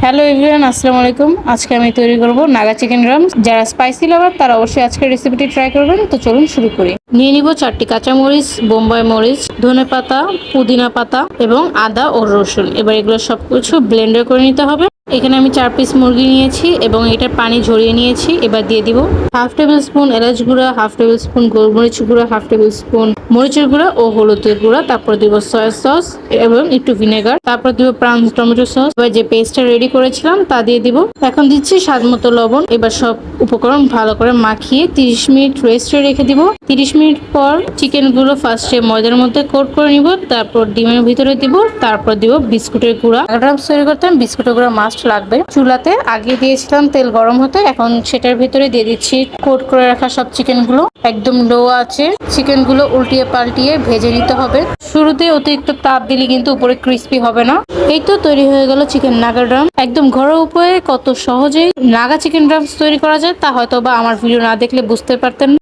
Hello everyone, আসসালামু আলাইকুম। আজকে আমি তৈরি করব নাগা চিকেন ড্রামস। যারা স্পাইসি লাভার তারা অবশ্যই আজকের রেসিপিটি ট্রাই করবেন। তো চলুন শুরু করি। নিয়ে নিব 4টি কাঁচামরিচ, বোম্বাই মরিচ, ধনেপাতা, পুদিনা পাতা এবং আদা ও রসুন। এবার এগুলো সবকিছু ব্লেন্ডার করে নিতে হবে। এখানে আমি 4 পিস মুরগি নিয়েছি এবং এটার পানি ঝরিয়ে নিয়েছি। এবার দিয়ে দিব হাফ টেবিল স্পুন এলাচ গুঁড়া, হাফ টেবিল স্পুন গোলমরিচ গুঁড়া, হাফ টেবিল স্পুন মরিচের গুঁড়া ও হলুদের গুঁড়া। তারপর দিব সয়া সস এবং একটু ভিনেগার। তারপর দিব প্রাউন্স টমেটো সস। এবার যে পেস্টটা রেডি করেছিলাম তা দিয়ে দিব। এখন দিচ্ছি স্বাদ মতো লবণ। এবার সব উপকরণ ভালো করে মাখিয়ে 30 মিনিট রেস্টে রেখে দিব। 30 মিনিট পর চিকেন গুলো ফার্স্টে ময়দার মধ্যে কোট করে নিব, তারপর ডিমের ভিতরে দিব, তারপর দিব বিস্কুটের গুঁড়া। ড্রামস তৈরি করতে বিস্কুটের গুঁড়া মাস্ট লাগবে। চুলাতে আগে দিয়েছিলাম তেল গরম হতে, এখন সেটার ভিতরে দিয়ে দিচ্ছি কোট করে রাখা সব চিকেন গুলো। একদম লো আছে চিকেন গুলো উল্টিয়ে পাল্টিয়ে ভেজে নিতে হবে। শুরুতে অতিরিক্ত তাপ দিলে কিন্তু উপরে ক্রিস্পি হবে না। এই তো তৈরি হয়ে গেল চিকেন নাগা ড্রাম। একদম ঘরোয়া উপায়ে কত সহজেই নাগা চিকেন ড্রামস তৈরি করা যায় তা হয়তো বা আমার ভিডিও না দেখলে বুঝতে পারতেন।